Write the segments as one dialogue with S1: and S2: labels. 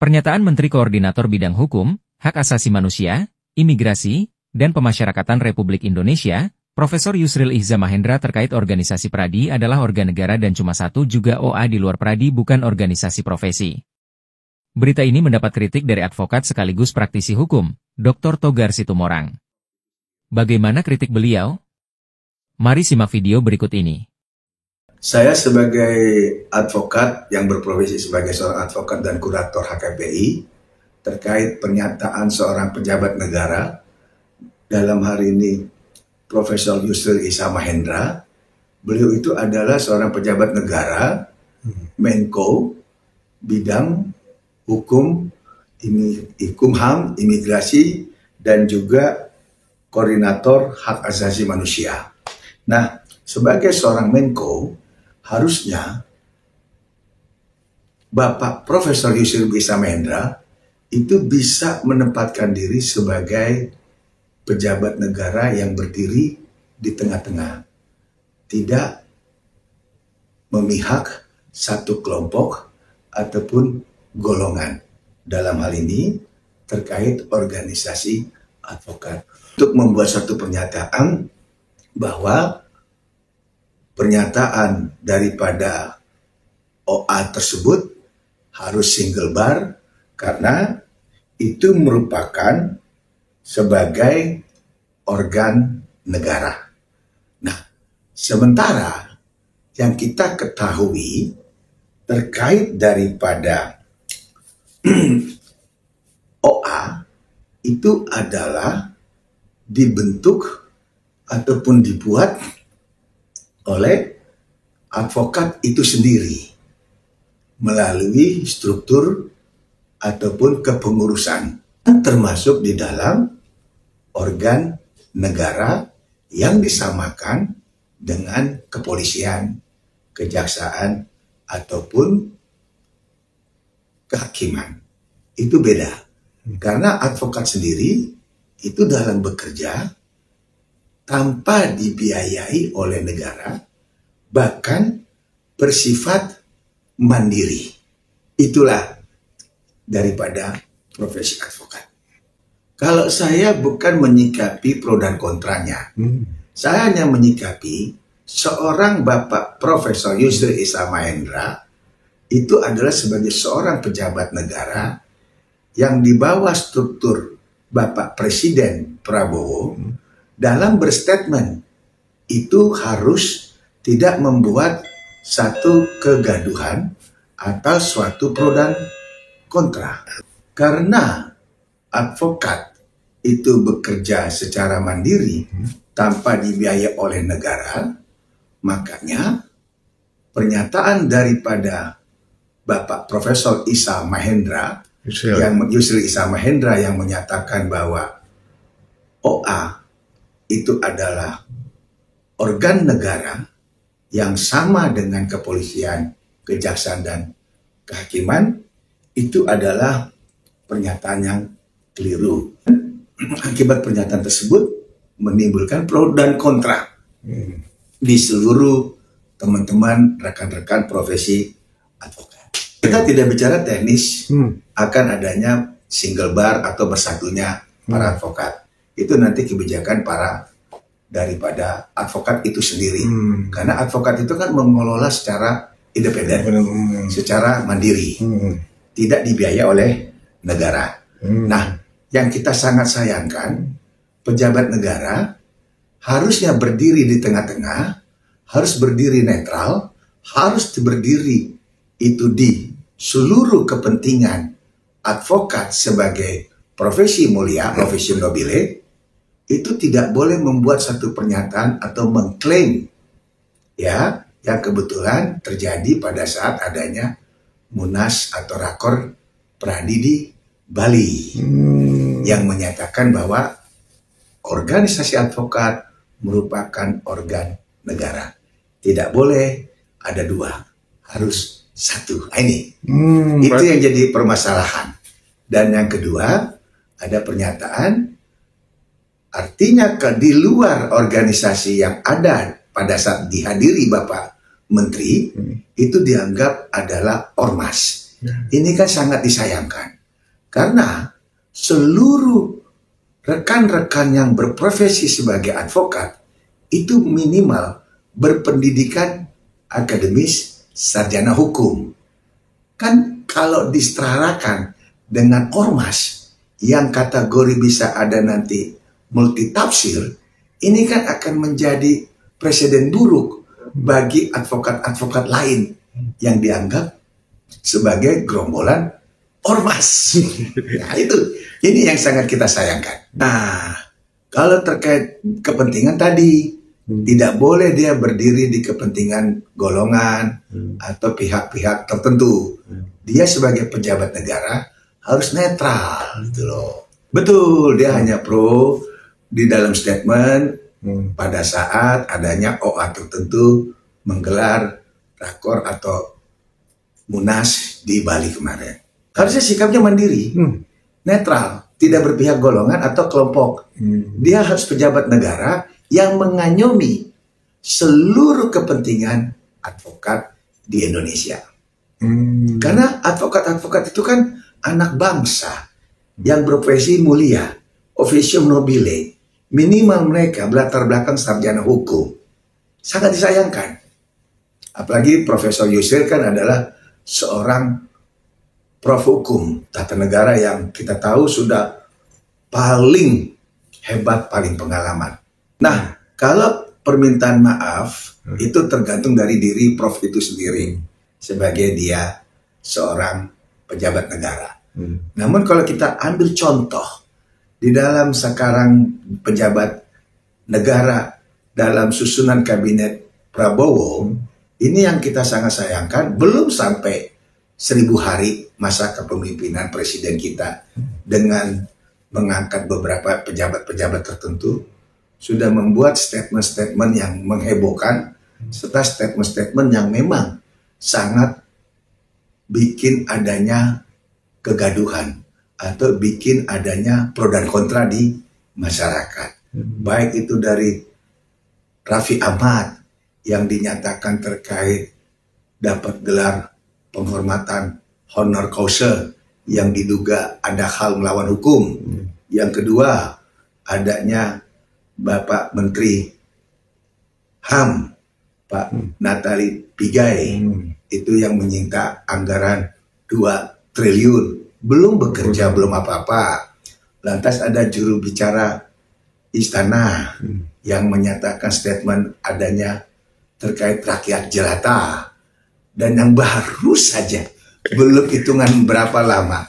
S1: Pernyataan Menteri Koordinator Bidang Hukum, Hak Asasi Manusia, Imigrasi, dan Pemasyarakatan Republik Indonesia, Profesor Yusril Ihza Mahendra terkait organisasi PRADI adalah organ negara dan cuma satu juga OA di luar PRADI bukan organisasi profesi. Berita ini mendapat kritik dari advokat sekaligus praktisi hukum, Dr. Togar Situmorang. Bagaimana kritik beliau? Mari simak video berikut ini.
S2: Saya sebagai advokat yang berprofesi sebagai seorang advokat dan kurator HKPI terkait pernyataan seorang pejabat negara, dalam hari ini Profesor Yusril Ihza Mahendra. Beliau itu adalah seorang pejabat negara, Menko, bidang hukum, HAM, imigrasi, dan juga koordinator hak asasi manusia. Nah, sebagai seorang Menko, harusnya Bapak Profesor Yusril Ihza Mahendra itu bisa menempatkan diri sebagai pejabat negara yang berdiri di tengah-tengah, tidak memihak satu kelompok ataupun golongan. Dalam hal ini terkait organisasi advokat, untuk membuat satu pernyataan bahwa pernyataan daripada OA tersebut harus single bar karena itu merupakan sebagai organ negara. Nah, sementara yang kita ketahui terkait daripada OA itu adalah dibentuk ataupun dibuat oleh advokat itu sendiri melalui struktur ataupun kepengurusan, termasuk di dalam organ negara yang disamakan dengan kepolisian, kejaksaan, ataupun kehakiman. Itu beda. Karena advokat sendiri itu dalam bekerja tanpa dibiayai oleh negara, bahkan bersifat mandiri. Itulah daripada profesi advokat. Kalau saya bukan menyikapi pro dan kontranya, saya hanya menyikapi seorang Bapak Profesor Yusril Ihza Mahendra itu adalah sebagai seorang pejabat negara yang di bawah struktur Bapak Presiden Prabowo, dalam berstatement itu harus tidak membuat satu kegaduhan atau suatu pro dan kontra. Karena advokat itu bekerja secara mandiri tanpa dibiayai oleh negara, makanya pernyataan daripada Bapak Profesor Yusril Ihza Mahendra yang menyatakan bahwa OA itu adalah organ negara yang sama dengan kepolisian, kejaksaan, dan kehakiman, itu adalah pernyataan yang keliru. Akibat pernyataan tersebut menimbulkan pro dan kontra di seluruh teman-teman, rekan-rekan profesi advokat. Kita tidak bicara teknis akan adanya single bar atau bersatunya para advokat. Itu nanti kebijakan daripada advokat itu sendiri. Karena advokat itu kan mengelola secara independen, secara mandiri, tidak dibiayai oleh negara. Nah, yang kita sangat sayangkan, pejabat negara harusnya berdiri di tengah-tengah, harus berdiri netral, harus berdiri itu di seluruh kepentingan advokat sebagai profesi mulia, profesi nobile. Itu tidak boleh membuat satu pernyataan atau mengklaim ya yang kebetulan terjadi pada saat adanya Munas atau Rakor PRADI di Bali yang menyatakan bahwa organisasi advokat merupakan organ negara. Tidak boleh ada dua, harus satu. Ini itu yang jadi permasalahan. Dan yang kedua, ada pernyataan artinya di luar organisasi yang ada pada saat dihadiri Bapak Menteri itu dianggap adalah ormas. Ini kan sangat disayangkan. Karena seluruh rekan-rekan yang berprofesi sebagai advokat itu minimal berpendidikan akademis sarjana hukum. Kan kalau disetarakan dengan ormas yang kategori bisa ada nanti multitafsir, ini kan akan menjadi presiden buruk bagi advokat-advokat lain yang dianggap sebagai gerombolan ormas. Nah, ini yang sangat kita sayangkan. Nah, kalau terkait kepentingan tadi, tidak boleh dia berdiri di kepentingan golongan atau pihak-pihak tertentu. Dia sebagai pejabat negara harus netral, gitu loh. Betul, dia hanya pro di dalam statement pada saat adanya OA tertentu menggelar rakor atau munas di Bali kemarin. Harusnya sikapnya mandiri, netral, tidak berpihak golongan atau kelompok. Dia harus pejabat negara yang mengayomi seluruh kepentingan advokat di Indonesia. Karena advokat-advokat itu kan anak bangsa yang berprofesi mulia, officium nobile, minimal mereka berlatar belakang sarjana hukum. Sangat disayangkan. Apalagi Profesor Yusril kan adalah seorang prof hukum tata negara yang kita tahu sudah paling hebat, paling pengalaman. Nah, kalau permintaan maaf itu tergantung dari diri prof itu sendiri sebagai dia seorang pejabat negara. Namun kalau kita ambil contoh di dalam sekarang pejabat negara dalam susunan kabinet Prabowo, ini yang kita sangat sayangkan, belum sampai 1000 hari masa kepemimpinan presiden kita dengan mengangkat beberapa pejabat-pejabat tertentu, sudah membuat statement-statement yang menghebohkan, serta statement-statement yang memang sangat bikin adanya kegaduhan atau bikin adanya pro dan kontra di masyarakat. Baik itu dari Raffi Ahmad yang dinyatakan terkait dapat gelar penghormatan honor causa yang diduga ada hal melawan hukum. Yang kedua, adanya Bapak Menteri HAM, Pak Natali Pigai, itu yang menyita anggaran 2 triliun, belum bekerja, belum apa-apa. Lantas ada juru bicara istana yang menyatakan statement adanya terkait rakyat jelata. Dan yang baru saja, belum hitungan berapa lama,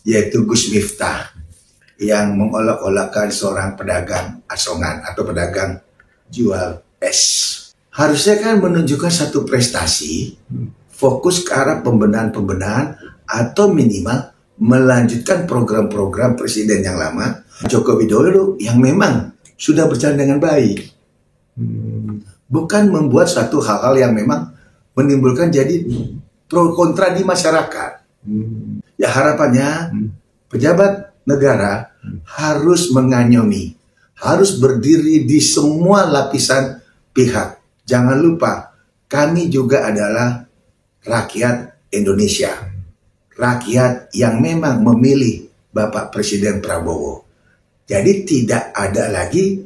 S2: yaitu Gus Miftah yang mengolok-olokkan seorang pedagang asongan atau pedagang jual es. Harusnya kan menunjukkan satu prestasi, fokus ke arah pembenahan-pembenahan atau minimal melanjutkan program-program presiden yang lama, Joko Widodo, yang memang sudah berjalan dengan baik. Bukan membuat satu hal-hal yang memang menimbulkan jadi pro kontra di masyarakat. Ya harapannya pejabat negara harus mengayomi, harus berdiri di semua lapisan pihak. Jangan lupa, kami juga adalah rakyat Indonesia. Rakyat yang memang memilih Bapak Presiden Prabowo. Jadi tidak ada lagi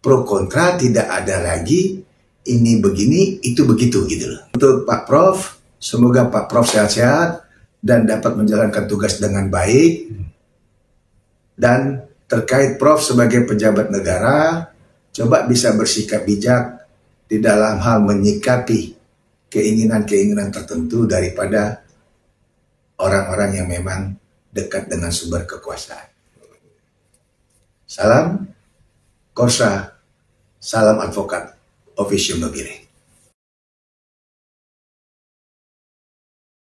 S2: pro kontra, tidak ada lagi ini begini, itu begitu gitu loh. Untuk Pak Prof, semoga Pak Prof sehat-sehat dan dapat menjalankan tugas dengan baik. Dan terkait Prof sebagai pejabat negara, coba bisa bersikap bijak di dalam hal menyikapi keinginan-keinginan tertentu daripada orang-orang yang memang dekat dengan sumber kekuasaan. Salam Korsa, salam advokat, officium nobile.